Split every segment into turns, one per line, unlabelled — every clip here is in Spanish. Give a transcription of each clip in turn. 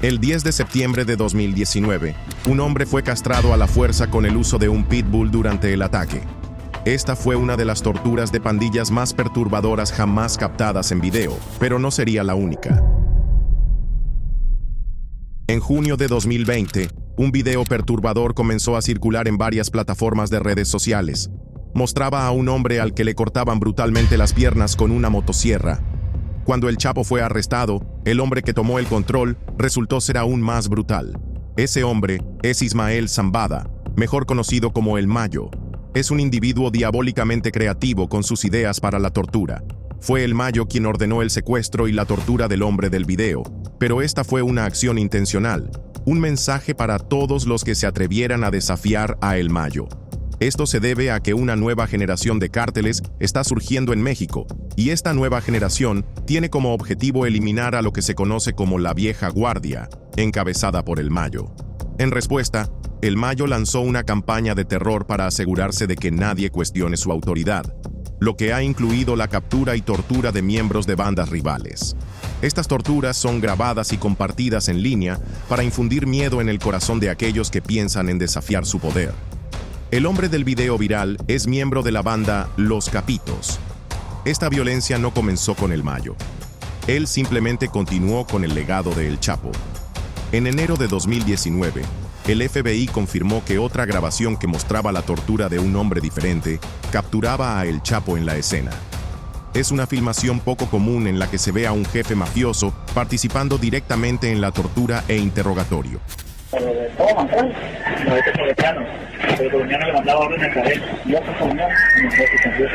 El 10 de septiembre de 2019, un hombre fue castrado a la fuerza con el uso de un pitbull durante el ataque. Esta fue una de las torturas de pandillas más perturbadoras jamás captadas en video, pero no sería la única. En junio de 2020, un video perturbador comenzó a circular en varias plataformas de redes sociales. Mostraba a un hombre al que le cortaban brutalmente las piernas con una motosierra. Cuando el Chapo fue arrestado, el hombre que tomó el control resultó ser aún más brutal. Ese hombre es Ismael Zambada, mejor conocido como El Mayo. Es un individuo diabólicamente creativo con sus ideas para la tortura. Fue El Mayo quien ordenó el secuestro y la tortura del hombre del video, pero esta fue una acción intencional, un mensaje para todos los que se atrevieran a desafiar a El Mayo. Esto se debe a que una nueva generación de cárteles está surgiendo en México, y esta nueva generación tiene como objetivo eliminar a lo que se conoce como la vieja guardia, encabezada por El Mayo. En respuesta, El Mayo lanzó una campaña de terror para asegurarse de que nadie cuestione su autoridad, lo que ha incluido la captura y tortura de miembros de bandas rivales. Estas torturas son grabadas y compartidas en línea para infundir miedo en el corazón de aquellos que piensan en desafiar su poder. El hombre del video viral es miembro de la banda Los Capitos. Esta violencia no comenzó con El Mayo. Él simplemente continuó con el legado de El Chapo. En enero de 2019, el FBI confirmó que otra grabación que mostraba la tortura de un hombre diferente capturaba a El Chapo en la escena. Es una filmación poco común en la que se ve a un jefe mafioso participando directamente en la tortura e interrogatorio.
Todo Mancán, no es colombiano, pero el colombiano le mandaba órdenes a él, y otro colombiano, no sé si cambió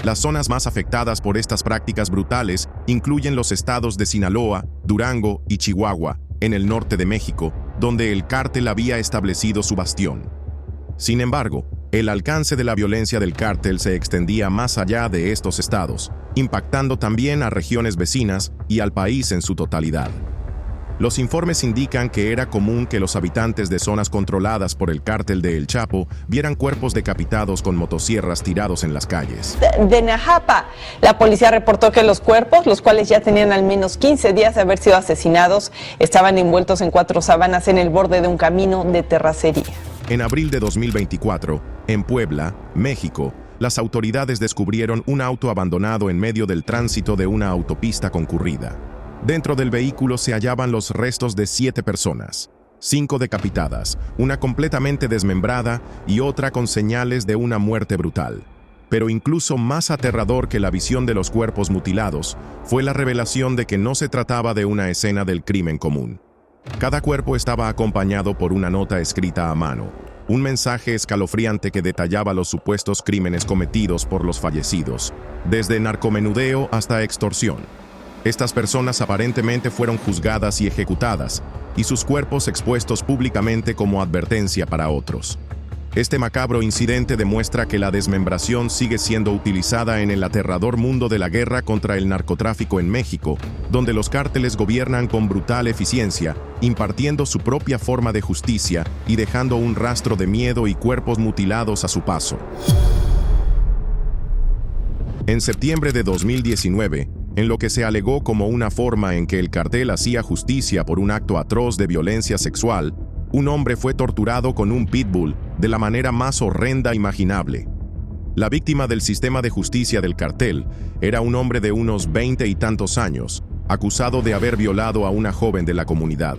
Las zonas más afectadas por estas prácticas brutales incluyen los estados de Sinaloa, Durango y Chihuahua, en el norte de México, donde el cártel había establecido su bastión. Sin embargo, el alcance de la violencia del cártel se extendía más allá de estos estados, impactando también a regiones vecinas y al país en su totalidad. Los informes indican que era común que los habitantes de zonas controladas por el cártel de El Chapo vieran cuerpos decapitados con motosierras tirados en las calles.
De Najapa, la policía reportó que los cuerpos, los cuales ya tenían al menos 15 días de haber sido asesinados, estaban envueltos en 4 sábanas en el borde de un camino de terracería.
En abril de 2024, en Puebla, México, las autoridades descubrieron un auto abandonado en medio del tránsito de una autopista concurrida. Dentro del vehículo se hallaban los restos de 7 personas, 5 decapitadas, una completamente desmembrada y otra con señales de una muerte brutal. Pero incluso más aterrador que la visión de los cuerpos mutilados fue la revelación de que no se trataba de una escena del crimen común. Cada cuerpo estaba acompañado por una nota escrita a mano, un mensaje escalofriante que detallaba los supuestos crímenes cometidos por los fallecidos, desde narcomenudeo hasta extorsión. Estas personas aparentemente fueron juzgadas y ejecutadas, y sus cuerpos expuestos públicamente como advertencia para otros. Este macabro incidente demuestra que la desmembración sigue siendo utilizada en el aterrador mundo de la guerra contra el narcotráfico en México, donde los cárteles gobiernan con brutal eficiencia, impartiendo su propia forma de justicia y dejando un rastro de miedo y cuerpos mutilados a su paso. En septiembre de 2019, en lo que se alegó como una forma en que el cartel hacía justicia por un acto atroz de violencia sexual, un hombre fue torturado con un pitbull de la manera más horrenda imaginable. La víctima del sistema de justicia del cartel era un hombre de unos 20 y tantos años, acusado de haber violado a una joven de la comunidad.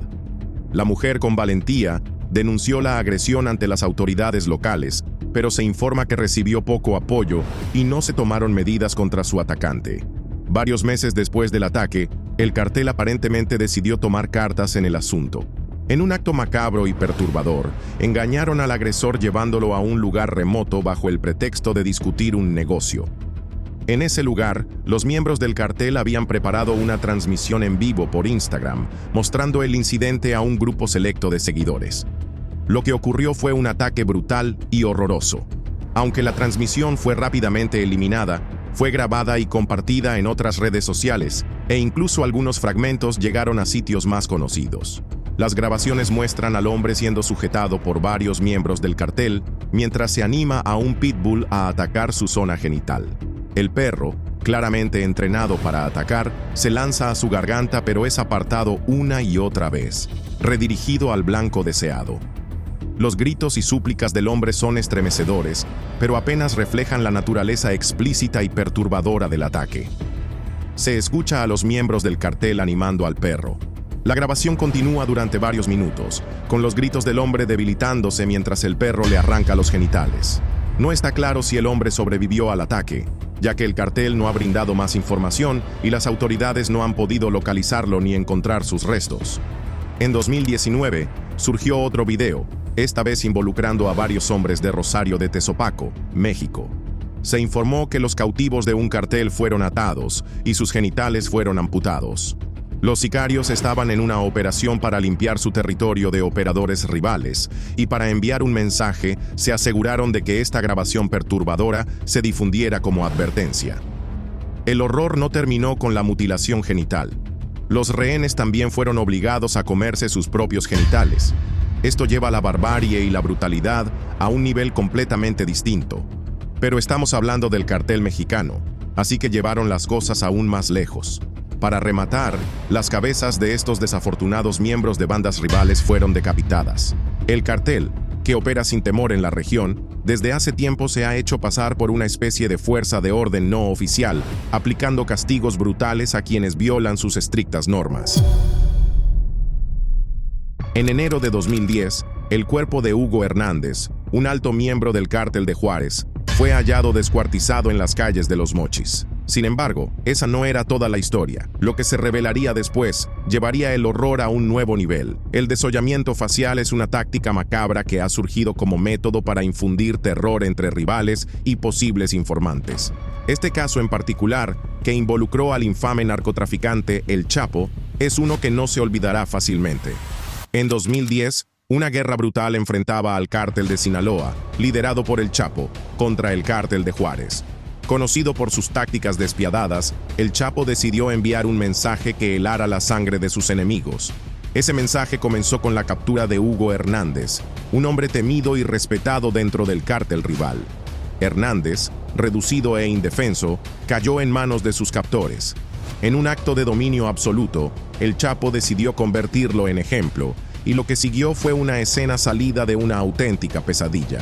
La mujer, con valentía, denunció la agresión ante las autoridades locales, pero se informa que recibió poco apoyo y no se tomaron medidas contra su atacante. Varios meses después del ataque, el cartel aparentemente decidió tomar cartas en el asunto. En un acto macabro y perturbador, engañaron al agresor llevándolo a un lugar remoto bajo el pretexto de discutir un negocio. En ese lugar, los miembros del cartel habían preparado una transmisión en vivo por Instagram, mostrando el incidente a un grupo selecto de seguidores. Lo que ocurrió fue un ataque brutal y horroroso. Aunque la transmisión fue rápidamente eliminada, fue grabada y compartida en otras redes sociales, e incluso algunos fragmentos llegaron a sitios más conocidos. Las grabaciones muestran al hombre siendo sujetado por varios miembros del cartel, mientras se anima a un pitbull a atacar su zona genital. El perro, claramente entrenado para atacar, se lanza a su garganta, pero es apartado una y otra vez, redirigido al blanco deseado. Los gritos y súplicas del hombre son estremecedores, pero apenas reflejan la naturaleza explícita y perturbadora del ataque. Se escucha a los miembros del cartel animando al perro. La grabación continúa durante varios minutos, con los gritos del hombre debilitándose mientras el perro le arranca los genitales. No está claro si el hombre sobrevivió al ataque, ya que el cartel no ha brindado más información y las autoridades no han podido localizarlo ni encontrar sus restos. En 2019, surgió otro video, esta vez involucrando a varios hombres de Rosario de Tezopaco, México. Se informó que los cautivos de un cartel fueron atados y sus genitales fueron amputados. Los sicarios estaban en una operación para limpiar su territorio de operadores rivales y para enviar un mensaje se aseguraron de que esta grabación perturbadora se difundiera como advertencia. El horror no terminó con la mutilación genital. Los rehenes también fueron obligados a comerse sus propios genitales. Esto lleva la barbarie y la brutalidad a un nivel completamente distinto. Pero estamos hablando del cartel mexicano, así que llevaron las cosas aún más lejos. Para rematar, las cabezas de estos desafortunados miembros de bandas rivales fueron decapitadas. El cartel, que opera sin temor en la región, desde hace tiempo se ha hecho pasar por una especie de fuerza de orden no oficial, aplicando castigos brutales a quienes violan sus estrictas normas. En enero de 2010, el cuerpo de Hugo Hernández, un alto miembro del Cártel de Juárez, fue hallado descuartizado en las calles de Los Mochis. Sin embargo, esa no era toda la historia. Lo que se revelaría después llevaría el horror a un nuevo nivel. El desollamiento facial es una táctica macabra que ha surgido como método para infundir terror entre rivales y posibles informantes. Este caso en particular, que involucró al infame narcotraficante El Chapo, es uno que no se olvidará fácilmente. En 2010, una guerra brutal enfrentaba al cártel de Sinaloa, liderado por El Chapo, contra el cártel de Juárez. Conocido por sus tácticas despiadadas, El Chapo decidió enviar un mensaje que helara la sangre de sus enemigos. Ese mensaje comenzó con la captura de Hugo Hernández, un hombre temido y respetado dentro del cártel rival. Hernández, reducido e indefenso, cayó en manos de sus captores. En un acto de dominio absoluto, El Chapo decidió convertirlo en ejemplo, y lo que siguió fue una escena salida de una auténtica pesadilla.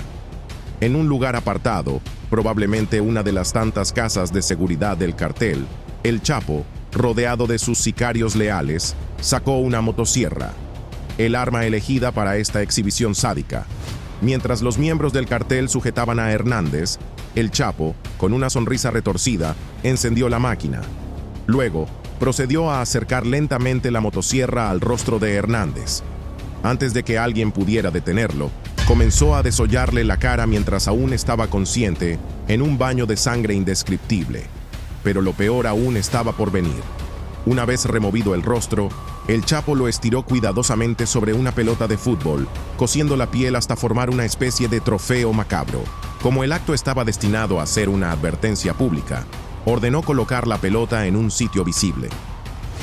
En un lugar apartado, probablemente una de las tantas casas de seguridad del cartel, El Chapo, rodeado de sus sicarios leales, sacó una motosierra, el arma elegida para esta exhibición sádica. Mientras los miembros del cartel sujetaban a Hernández, El Chapo, con una sonrisa retorcida, encendió la máquina. Luego, procedió a acercar lentamente la motosierra al rostro de Hernández. Antes de que alguien pudiera detenerlo, comenzó a desollarle la cara mientras aún estaba consciente, en un baño de sangre indescriptible. Pero lo peor aún estaba por venir. Una vez removido el rostro, El Chapo lo estiró cuidadosamente sobre una pelota de fútbol, cosiendo la piel hasta formar una especie de trofeo macabro. Como el acto estaba destinado a ser una advertencia pública, ordenó colocar la pelota en un sitio visible.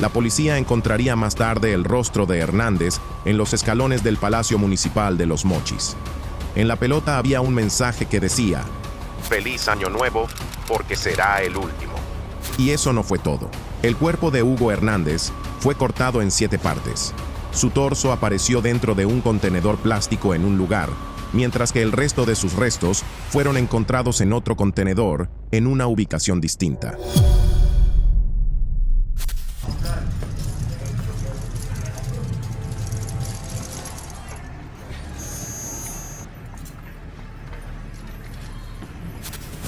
La policía encontraría más tarde el rostro de Hernández en los escalones del Palacio Municipal de Los Mochis. En la pelota había un mensaje que decía: "Feliz Año Nuevo, porque será el último". Y eso no fue todo. El cuerpo de Hugo Hernández fue cortado en 7 partes. Su torso apareció dentro de un contenedor plástico en un lugar, mientras que el resto de sus restos fueron encontrados en otro contenedor en una ubicación distinta.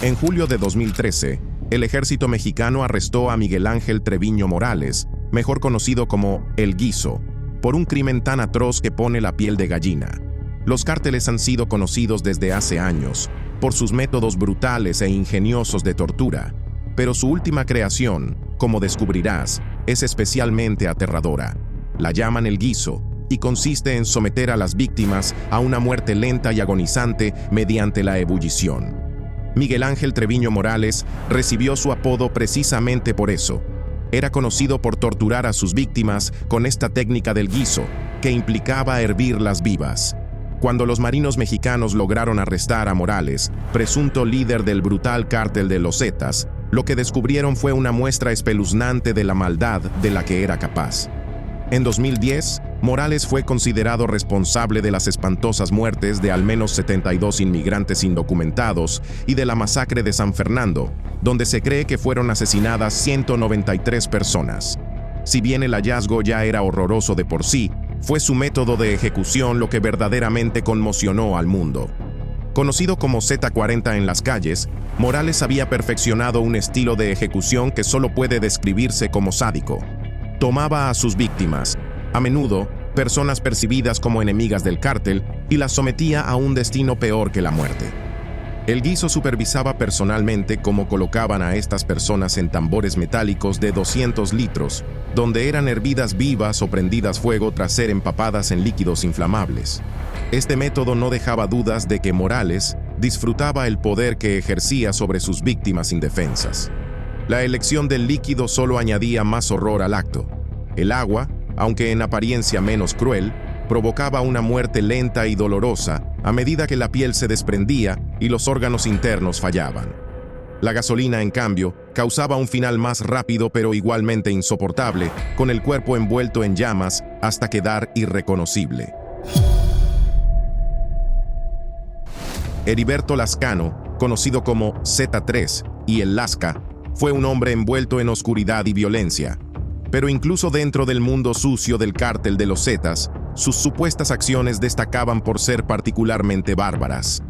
En julio de 2013, el ejército mexicano arrestó a Miguel Ángel Treviño Morales, mejor conocido como El Guiso, por un crimen tan atroz que pone la piel de gallina. Los cárteles han sido conocidos desde hace años por sus métodos brutales e ingeniosos de tortura, pero su última creación, como descubrirás, es especialmente aterradora. La llaman El Guiso y consiste en someter a las víctimas a una muerte lenta y agonizante mediante la ebullición. Miguel Ángel Treviño Morales recibió su apodo precisamente por eso. Era conocido por torturar a sus víctimas con esta técnica del guiso, que implicaba hervirlas vivas. Cuando los marinos mexicanos lograron arrestar a Morales, presunto líder del brutal cártel de los Zetas, Lo que descubrieron fue una muestra espeluznante de la maldad de la que era capaz. En 2010, Morales fue considerado responsable de las espantosas muertes de al menos 72 inmigrantes indocumentados y de la masacre de San Fernando, donde se cree que fueron asesinadas 193 personas. Si bien el hallazgo ya era horroroso de por sí, fue su método de ejecución lo que verdaderamente conmocionó al mundo. Conocido como Z40 en las calles, Morales había perfeccionado un estilo de ejecución que solo puede describirse como sádico. Tomaba a sus víctimas, a menudo personas percibidas como enemigas del cártel, y las sometía a un destino peor que la muerte. El guiso supervisaba personalmente cómo colocaban a estas personas en tambores metálicos de 200 litros, donde eran hervidas vivas o prendidas fuego tras ser empapadas en líquidos inflamables. Este método no dejaba dudas de que Morales disfrutaba el poder que ejercía sobre sus víctimas indefensas. La elección del líquido solo añadía más horror al acto. El agua, aunque en apariencia menos cruel, provocaba una muerte lenta y dolorosa a medida que la piel se desprendía y los órganos internos fallaban. La gasolina, en cambio, causaba un final más rápido pero igualmente insoportable, con el cuerpo envuelto en llamas hasta quedar irreconocible. Heriberto Lascano, conocido como Z3 y el Lasca, fue un hombre envuelto en oscuridad y violencia. Pero incluso dentro del mundo sucio del cártel de los Zetas, sus supuestas acciones destacaban por ser particularmente bárbaras.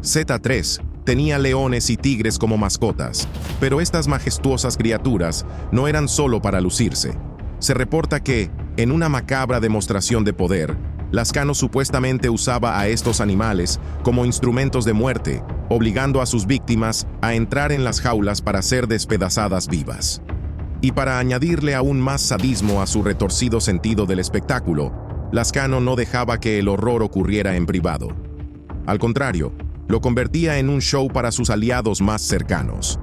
Z3 tenía leones y tigres como mascotas, pero estas majestuosas criaturas no eran solo para lucirse. Se reporta que, en una macabra demostración de poder, Lascano supuestamente usaba a estos animales como instrumentos de muerte, obligando a sus víctimas a entrar en las jaulas para ser despedazadas vivas. Y para añadirle aún más sadismo a su retorcido sentido del espectáculo, Lascano no dejaba que el horror ocurriera en privado. Al contrario, lo convertía en un show para sus aliados más cercanos.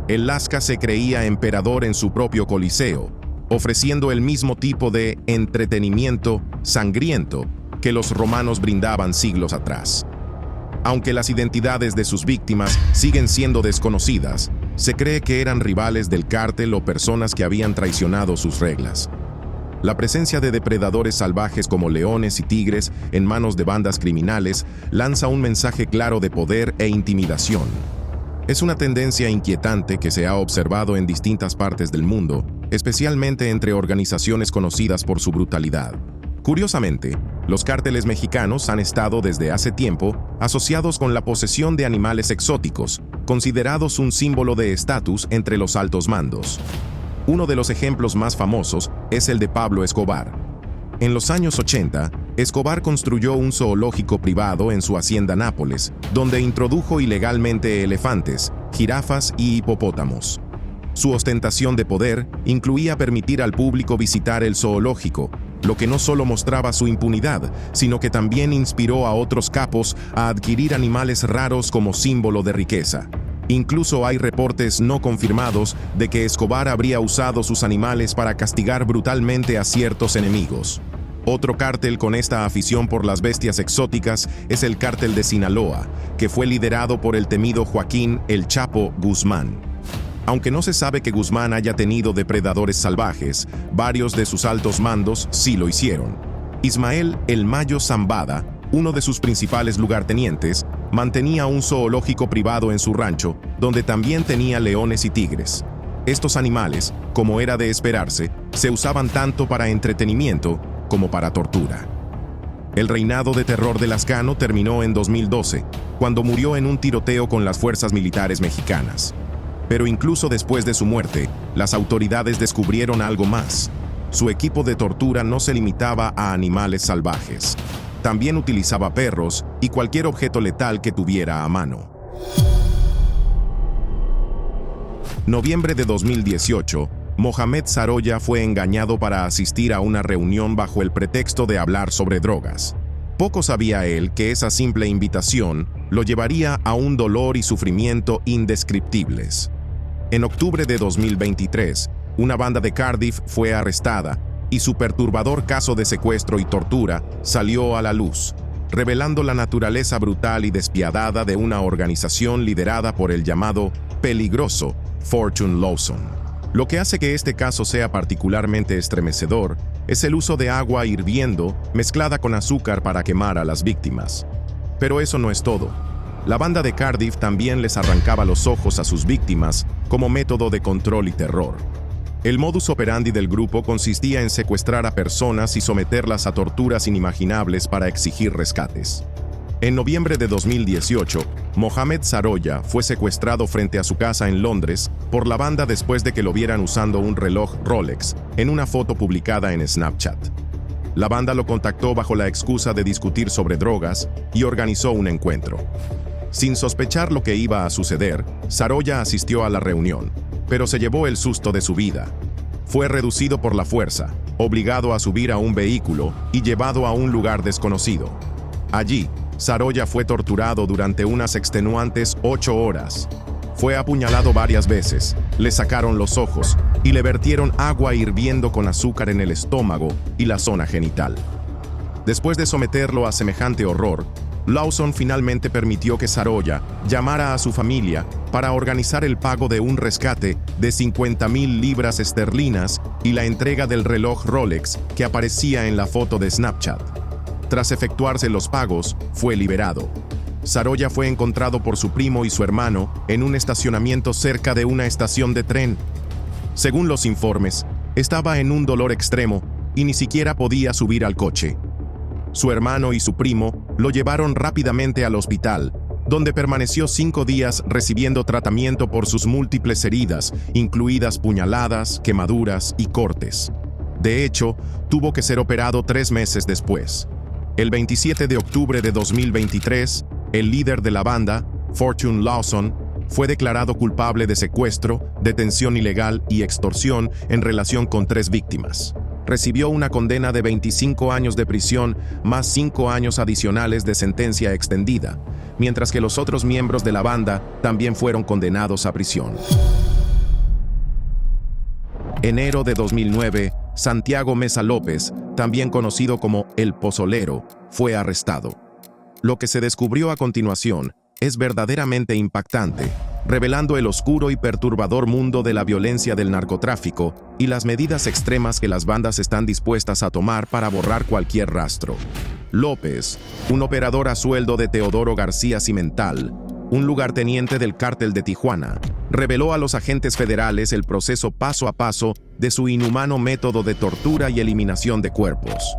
El Lasca se creía emperador en su propio coliseo, ofreciendo el mismo tipo de entretenimiento sangriento que los romanos brindaban siglos atrás. Aunque las identidades de sus víctimas siguen siendo desconocidas, se cree que eran rivales del cártel o personas que habían traicionado sus reglas. La presencia de depredadores salvajes como leones y tigres en manos de bandas criminales lanza un mensaje claro de poder e intimidación. Es una tendencia inquietante que se ha observado en distintas partes del mundo, especialmente entre organizaciones conocidas por su brutalidad. Curiosamente, los cárteles mexicanos han estado desde hace tiempo asociados con la posesión de animales exóticos, considerados un símbolo de estatus entre los altos mandos. Uno de los ejemplos más famosos es el de Pablo Escobar. En los años 80, Escobar construyó un zoológico privado en su hacienda Nápoles, donde introdujo ilegalmente elefantes, jirafas y hipopótamos. Su ostentación de poder incluía permitir al público visitar el zoológico, lo que no solo mostraba su impunidad, sino que también inspiró a otros capos a adquirir animales raros como símbolo de riqueza. Incluso hay reportes no confirmados de que Escobar habría usado sus animales para castigar brutalmente a ciertos enemigos. Otro cártel con esta afición por las bestias exóticas es el cártel de Sinaloa, que fue liderado por el temido Joaquín El Chapo Guzmán. Aunque no se sabe que Guzmán haya tenido depredadores salvajes, varios de sus altos mandos sí lo hicieron. Ismael El Mayo Zambada, uno de sus principales lugartenientes, mantenía un zoológico privado en su rancho, donde también tenía leones y tigres. Estos animales, como era de esperarse, se usaban tanto para entretenimiento como para tortura. El reinado de terror de Lascano terminó en 2012, cuando murió en un tiroteo con las fuerzas militares mexicanas. Pero incluso después de su muerte, las autoridades descubrieron algo más. Su equipo de tortura no se limitaba a animales salvajes. También utilizaba perros y cualquier objeto letal que tuviera a mano. Noviembre de 2018, Mohamed Saroya fue engañado para asistir a una reunión bajo el pretexto de hablar sobre drogas. Poco sabía él que esa simple invitación lo llevaría a un dolor y sufrimiento indescriptibles. En octubre de 2023, una banda de Cardiff fue arrestada y su perturbador caso de secuestro y tortura salió a la luz, revelando la naturaleza brutal y despiadada de una organización liderada por el llamado peligroso Fortune Lawson. Lo que hace que este caso sea particularmente estremecedor es el uso de agua hirviendo mezclada con azúcar para quemar a las víctimas. Pero eso no es todo. La banda de Cardiff también les arrancaba los ojos a sus víctimas como método de control y terror. El modus operandi del grupo consistía en secuestrar a personas y someterlas a torturas inimaginables para exigir rescates. En noviembre de 2018, Mohamed Saroya fue secuestrado frente a su casa en Londres por la banda después de que lo vieran usando un reloj Rolex en una foto publicada en Snapchat. La banda lo contactó bajo la excusa de discutir sobre drogas y organizó un encuentro. Sin sospechar lo que iba a suceder, Saroya asistió a la reunión, pero se llevó el susto de su vida. Fue reducido por la fuerza, obligado a subir a un vehículo y llevado a un lugar desconocido. Allí, Saroya fue torturado durante unas extenuantes 8 horas. Fue apuñalado varias veces, le sacaron los ojos y le vertieron agua hirviendo con azúcar en el estómago y la zona genital. Después de someterlo a semejante horror, Lawson finalmente permitió que Saroya llamara a su familia para organizar el pago de un rescate de 50,000 libras esterlinas y la entrega del reloj Rolex que aparecía en la foto de Snapchat. Tras efectuarse los pagos, fue liberado. Saroya fue encontrado por su primo y su hermano en un estacionamiento cerca de una estación de tren. Según los informes, estaba en un dolor extremo y ni siquiera podía subir al coche. Su hermano y su primo lo llevaron rápidamente al hospital, donde permaneció 5 días recibiendo tratamiento por sus múltiples heridas, incluidas puñaladas, quemaduras y cortes. De hecho, tuvo que ser operado 3 meses después. El 27 de octubre de 2023, el líder de la banda, Fortune Lawson, fue declarado culpable de secuestro, detención ilegal y extorsión en relación con 3 víctimas. Recibió una condena de 25 años de prisión más 5 años adicionales de sentencia extendida, mientras que los otros miembros de la banda también fueron condenados a prisión. Enero de 2009, Santiago Meza López, también conocido como El Pozolero, fue arrestado. Lo que se descubrió a continuación es verdaderamente impactante, revelando el oscuro y perturbador mundo de la violencia del narcotráfico y las medidas extremas que las bandas están dispuestas a tomar para borrar cualquier rastro. López, un operador a sueldo de Teodoro García Cimental, un lugarteniente del cártel de Tijuana, reveló a los agentes federales el proceso paso a paso de su inhumano método de tortura y eliminación de cuerpos.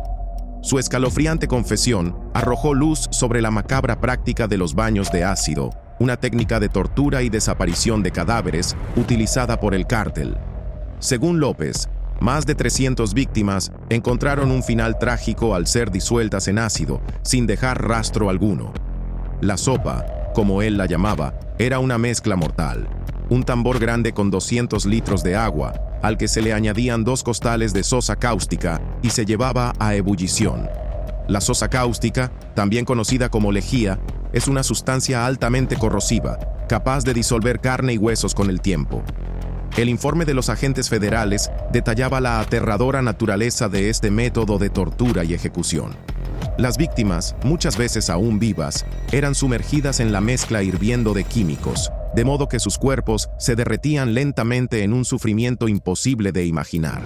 Su escalofriante confesión arrojó luz sobre la macabra práctica de los baños de ácido, una técnica de tortura y desaparición de cadáveres utilizada por el cártel. Según López, más de 300 víctimas encontraron un final trágico al ser disueltas en ácido, sin dejar rastro alguno. La sopa, como él la llamaba, era una mezcla mortal. Un tambor grande con 200 litros de agua, al que se le añadían 2 costales de sosa cáustica y se llevaba a ebullición. La sosa cáustica, también conocida como lejía, es una sustancia altamente corrosiva, capaz de disolver carne y huesos con el tiempo. El informe de los agentes federales detallaba la aterradora naturaleza de este método de tortura y ejecución. Las víctimas, muchas veces aún vivas, eran sumergidas en la mezcla hirviendo de químicos, de modo que sus cuerpos se derretían lentamente en un sufrimiento imposible de imaginar.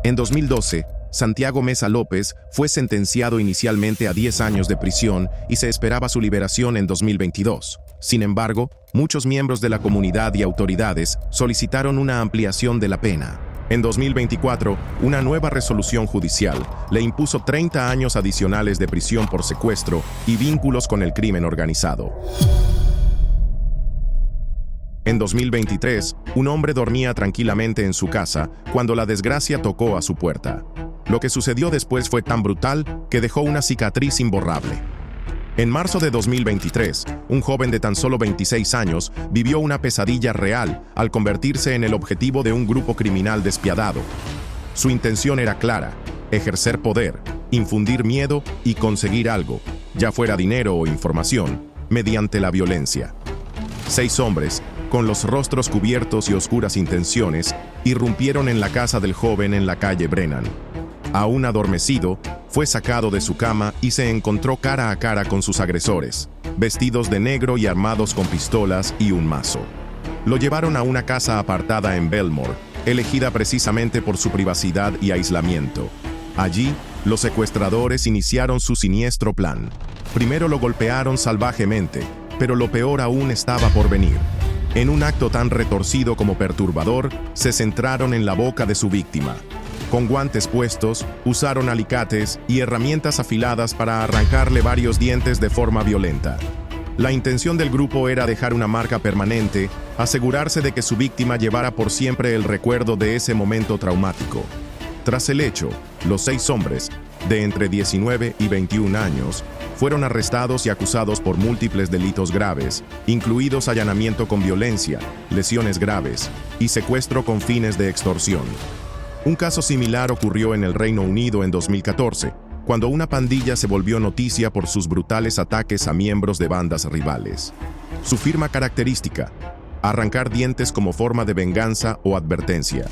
En 2012, Santiago Meza López fue sentenciado inicialmente a 10 años de prisión y se esperaba su liberación en 2022. Sin embargo, muchos miembros de la comunidad y autoridades solicitaron una ampliación de la pena. En 2024, una nueva resolución judicial le impuso 30 años adicionales de prisión por secuestro y vínculos con el crimen organizado. En 2023, un hombre dormía tranquilamente en su casa cuando la desgracia tocó a su puerta. Lo que sucedió después fue tan brutal que dejó una cicatriz imborrable. En marzo de 2023, un joven de tan solo 26 años vivió una pesadilla real al convertirse en el objetivo de un grupo criminal despiadado. Su intención era clara: ejercer poder, infundir miedo y conseguir algo, ya fuera dinero o información, mediante la violencia. 6 hombres, con los rostros cubiertos y oscuras intenciones, irrumpieron en la casa del joven en la calle Brennan. Aún adormecido, fue sacado de su cama y se encontró cara a cara con sus agresores, vestidos de negro y armados con pistolas y un mazo. Lo llevaron a una casa apartada en Belmore, elegida precisamente por su privacidad y aislamiento. Allí, los secuestradores iniciaron su siniestro plan. Primero lo golpearon salvajemente, pero lo peor aún estaba por venir. En un acto tan retorcido como perturbador, se centraron en la boca de su víctima. Con guantes puestos, usaron alicates y herramientas afiladas para arrancarle varios dientes de forma violenta. La intención del grupo era dejar una marca permanente, asegurarse de que su víctima llevara por siempre el recuerdo de ese momento traumático. Tras el hecho, los 6 hombres, de entre 19 y 21 años, fueron arrestados y acusados por múltiples delitos graves, incluidos allanamiento con violencia, lesiones graves y secuestro con fines de extorsión. Un caso similar ocurrió en el Reino Unido en 2014, cuando una pandilla se volvió noticia por sus brutales ataques a miembros de bandas rivales. Su firma característica: arrancar dientes como forma de venganza o advertencia.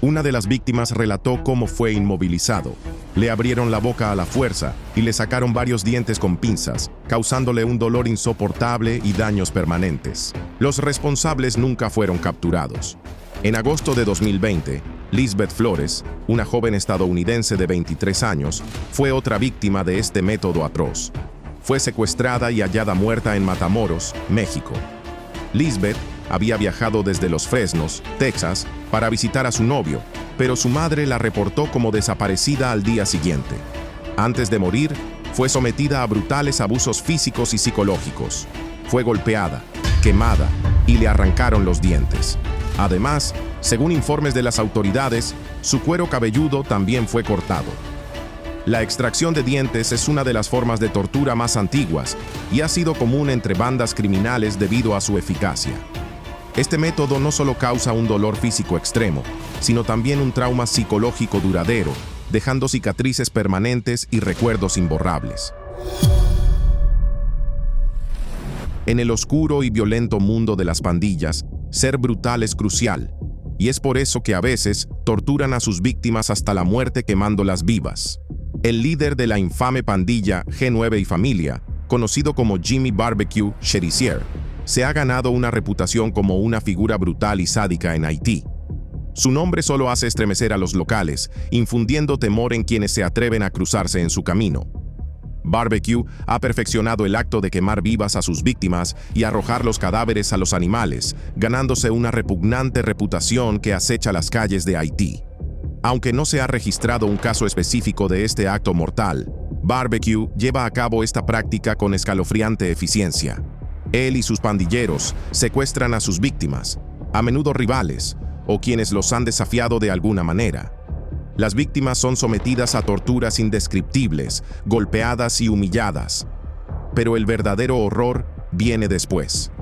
Una de las víctimas relató cómo fue inmovilizado. Le abrieron la boca a la fuerza y le sacaron varios dientes con pinzas, causándole un dolor insoportable y daños permanentes. Los responsables nunca fueron capturados. En agosto de 2020, Lisbeth Flores, una joven estadounidense de 23 años, fue otra víctima de este método atroz. Fue secuestrada y hallada muerta en Matamoros, México. Lisbeth había viajado desde Los Fresnos, Texas, para visitar a su novio, pero su madre la reportó como desaparecida al día siguiente. Antes de morir, fue sometida a brutales abusos físicos y psicológicos. Fue golpeada, quemada y le arrancaron los dientes. Además, según informes de las autoridades, su cuero cabelludo también fue cortado. La extracción de dientes es una de las formas de tortura más antiguas y ha sido común entre bandas criminales debido a su eficacia. Este método no solo causa un dolor físico extremo, sino también un trauma psicológico duradero, dejando cicatrices permanentes y recuerdos imborrables. En el oscuro y violento mundo de las pandillas, ser brutal es crucial, y es por eso que a veces torturan a sus víctimas hasta la muerte quemándolas vivas. El líder de la infame pandilla G9 y Familia, conocido como Jimmy Barbecue Cherisier, se ha ganado una reputación como una figura brutal y sádica en Haití. Su nombre solo hace estremecer a los locales, infundiendo temor en quienes se atreven a cruzarse en su camino. Barbecue ha perfeccionado el acto de quemar vivas a sus víctimas y arrojar los cadáveres a los animales, ganándose una repugnante reputación que acecha las calles de Haití. Aunque no se ha registrado un caso específico de este acto mortal, Barbecue lleva a cabo esta práctica con escalofriante eficiencia. Él y sus pandilleros secuestran a sus víctimas, a menudo rivales, o quienes los han desafiado de alguna manera. Las víctimas son sometidas a torturas indescriptibles, golpeadas y humilladas. Pero el verdadero horror viene después.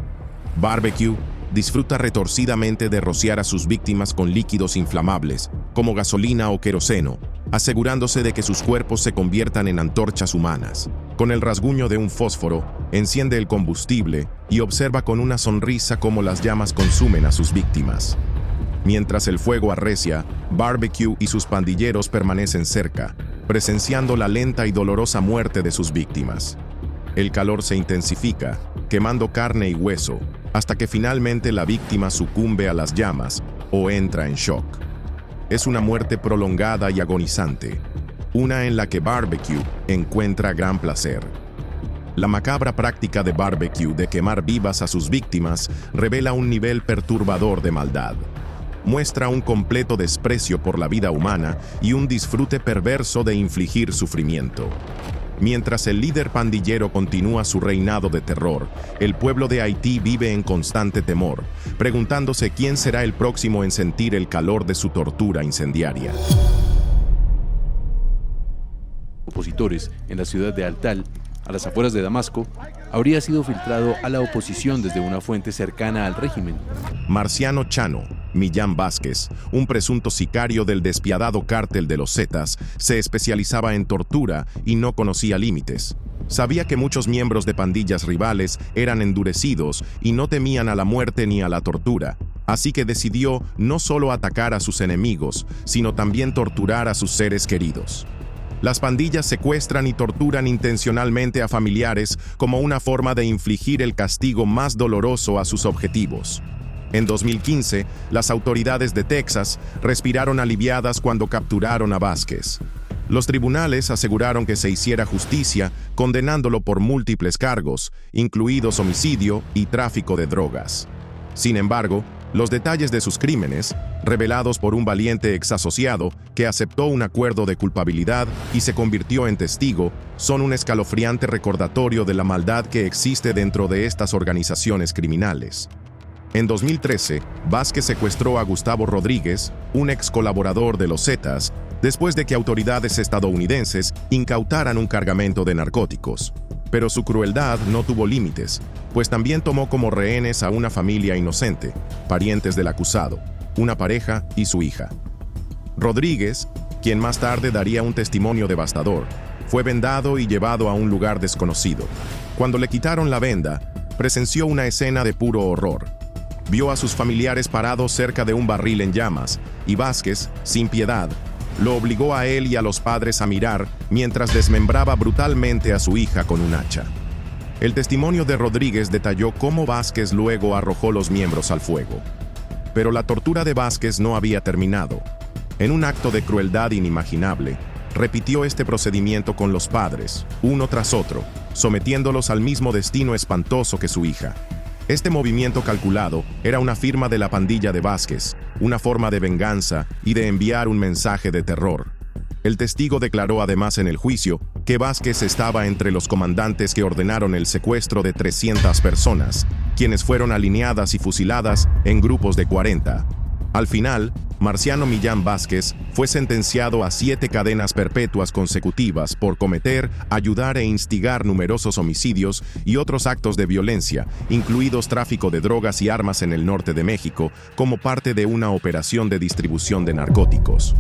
Barbecue disfruta retorcidamente de rociar a sus víctimas con líquidos inflamables, como gasolina o queroseno, asegurándose de que sus cuerpos se conviertan en antorchas humanas. Con el rasguño de un fósforo, enciende el combustible y observa con una sonrisa cómo las llamas consumen a sus víctimas. Mientras el fuego arrecia, Barbecue y sus pandilleros permanecen cerca, presenciando la lenta y dolorosa muerte de sus víctimas. El calor se intensifica, quemando carne y hueso, hasta que finalmente la víctima sucumbe a las llamas o entra en shock. Es una muerte prolongada y agonizante, una en la que Barbecue encuentra gran placer. La macabra práctica de Barbecue de quemar vivas a sus víctimas revela un nivel perturbador de maldad. Muestra un completo desprecio por la vida humana y un disfrute perverso de infligir sufrimiento. Mientras el líder pandillero continúa su reinado de terror, el pueblo de Haití vive en constante temor, preguntándose quién será el próximo en sentir el calor de su tortura incendiaria.
Opositores en la ciudad de Altal, a las afueras de Damasco, habría sido filtrado a la oposición desde una fuente cercana al régimen.
Marciano Chano, Millán Vázquez, un presunto sicario del despiadado cártel de los Zetas, se especializaba en tortura y no conocía límites. Sabía que muchos miembros de pandillas rivales eran endurecidos y no temían a la muerte ni a la tortura, así que decidió no solo atacar a sus enemigos, sino también torturar a sus seres queridos. Las pandillas secuestran y torturan intencionalmente a familiares como una forma de infligir el castigo más doloroso a sus objetivos. En 2015, las autoridades de Texas respiraron aliviadas cuando capturaron a Vázquez. Los tribunales aseguraron que se hiciera justicia, condenándolo por múltiples cargos, incluidos homicidio y tráfico de drogas. Sin embargo, los detalles de sus crímenes, revelados por un valiente exasociado que aceptó un acuerdo de culpabilidad y se convirtió en testigo, son un escalofriante recordatorio de la maldad que existe dentro de estas organizaciones criminales. En 2013, Vázquez secuestró a Gustavo Rodríguez, un ex colaborador de los Zetas, después de que autoridades estadounidenses incautaran un cargamento de narcóticos. Pero su crueldad no tuvo límites, pues también tomó como rehenes a una familia inocente, parientes del acusado, una pareja y su hija. Rodríguez, quien más tarde daría un testimonio devastador, fue vendado y llevado a un lugar desconocido. Cuando le quitaron la venda, presenció una escena de puro horror. Vio a sus familiares parados cerca de un barril en llamas, y Vázquez, sin piedad, lo obligó a él y a los padres a mirar mientras desmembraba brutalmente a su hija con un hacha. El testimonio de Rodríguez detalló cómo Vázquez luego arrojó los miembros al fuego. Pero la tortura de Vázquez no había terminado. En un acto de crueldad inimaginable, repitió este procedimiento con los padres, uno tras otro, sometiéndolos al mismo destino espantoso que su hija. Este movimiento calculado era una firma de la pandilla de Vázquez, una forma de venganza y de enviar un mensaje de terror. El testigo declaró además en el juicio que Vázquez estaba entre los comandantes que ordenaron el secuestro de 300 personas, quienes fueron alineadas y fusiladas en grupos de 40. Al final, Marciano Millán Vázquez fue sentenciado a 7 cadenas perpetuas consecutivas por cometer, ayudar e instigar numerosos homicidios y otros actos de violencia, incluidos tráfico de drogas y armas en el norte de México, como parte de una operación de distribución de narcóticos.